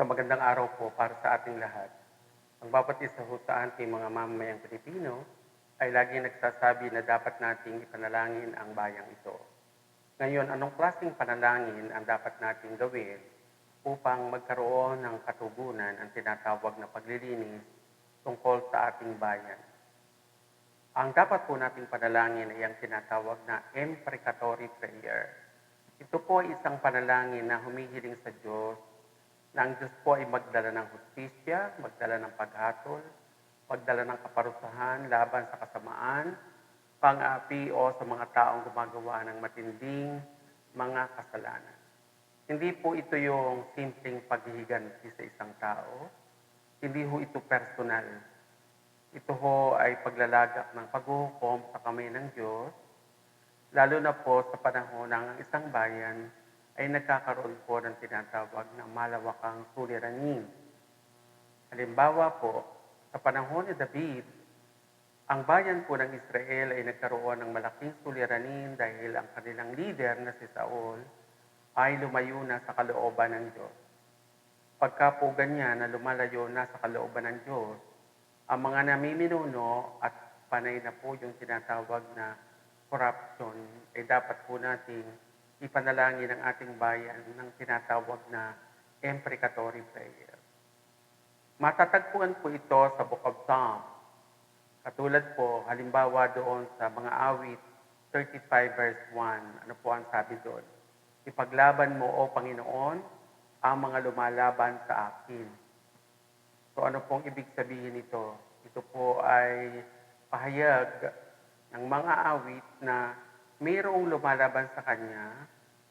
Sa magandang araw po para sa ating lahat. Ang bawat isa ho sa ating mga mamamayang Pilipino ay laging nagsasabi na dapat nating ipanalangin ang bayang ito. Ngayon, anong klaseng panalangin ang dapat nating gawin upang magkaroon ng katugunan ang tinatawag na paglilinis tungkol sa ating bayan? Ang dapat po nating panalangin ay ang tinatawag na imprecatory prayer. Ito po ay isang panalangin na humihiling sa Diyos na ang Diyos po ay magdala ng hustisya, magdala ng paghatol, magdala ng kaparusahan laban sa kasamaan, pang-aapi o sa mga taong gumagawa ng matinding mga kasalanan. Hindi po ito yung simpleng paghihiganti sa isang tao, hindi ho ito personal. Ito ho ay paglalagak ng paghuhukom sa kamay ng Diyos, lalo na po sa panahon ng isang bayan ay nagkakaroon po ng tinatawag na malawakang suliranin. Halimbawa po, sa panahon ni David, ang bayan po ng Israel ay nagkaroon ng malaking suliranin dahil ang kanilang leader na si Saul ay lumayo na sa kalooban ng Diyos. Pagka po ganyan na lumalayo na sa kalooban ng Diyos, ang mga namiminuno at panay na po yung tinatawag na corruption ay dapat po nating ipanalangin ang ating bayan ng tinatawag na imprecatory prayer. Matatagpuan po ito sa Book of Psalms. Katulad po, halimbawa doon sa mga awit 35 verse 1, ano po ang sabi doon? Ipaglaban mo, O Panginoon, ang mga lumalaban sa akin. So ano pong ibig sabihin nito? Ito po ay pahayag ng mga awit na mayroong lumalaban sa kanya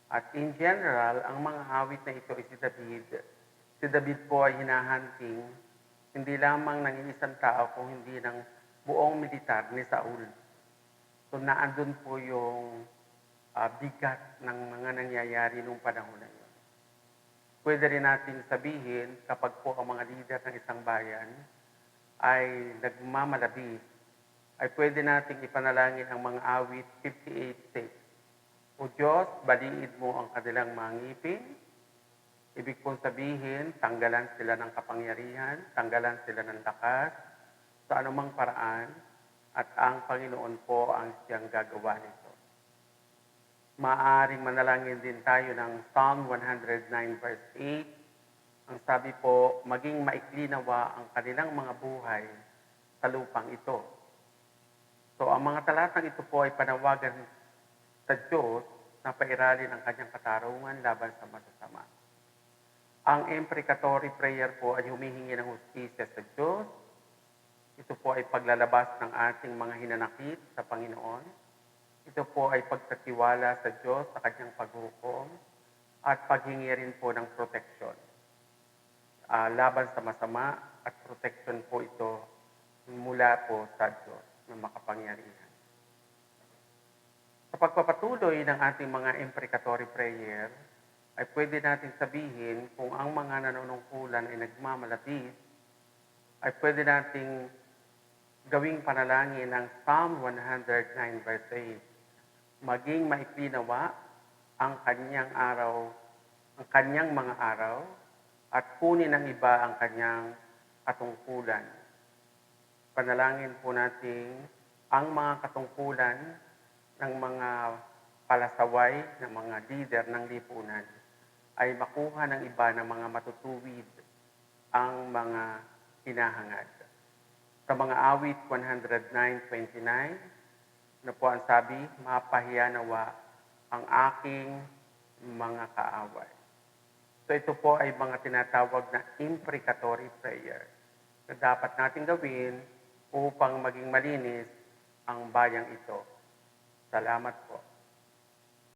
at in general, ang mga awit na ito ay si David. Si David po ay hinahunting hindi lamang ng isang tao kung hindi ng buong militar ni Saul. So naandun po yung bigat ng mga nangyayari nung panahon na yun. Pwede rin natin sabihin kapag po ang mga leader ng isang bayan ay nagmamalabis, ay pwede nating ipanalangin ang mga awit 58:6. O Diyos, baliid mo ang kanilang mga ngipin. Ibig pong sabihin, tanggalan sila ng kapangyarihan, tanggalan sila ng lakas sa anumang paraan at ang Panginoon po ang siyang gagawa nito. Maaring manalangin din tayo ng Psalm 109 verse 8. Ang sabi po, maging maikli nawa ang kanilang mga buhay sa lupang ito. So ang mga talatang ito po ay panawagan sa Diyos na pairalin ang kanyang katarungan laban sa masasama. Ang imprecatory prayer po ay humihingi ng hustisya sa Diyos. Ito po ay paglalabas ng ating mga hinanakit sa Panginoon. Ito po ay pagtatiwala sa Diyos sa kanyang paghukom at paghingi rin po ng proteksyon. Laban sa masama at proteksyon po ito mula po sa Diyos na makapangyarihan. Sa pagpapatuloy ng ating mga imprecatory prayer, ay pwede natin sabihin kung ang mga nanunungkulan ay nagmamalapit, ay pwede nating gawing panalangin ng Psalm 109 verse 8. Maging maikli nawa ang kanyang mga araw, at kunin ng iba ang kanyang katungkulan. Panalangin po natin ang mga katungkulan ng mga palasaway, ng mga leader ng lipunan ay makuha ng iba ng mga matutuwid ang mga hinahangad. Sa mga awit 109:29, na po ang sabi, mapahiya nawa ang aking mga kaaway. So ito po ay mga tinatawag na imprecatory prayer na dapat natin gawin upang maging malinis ang bayang ito. Salamat po.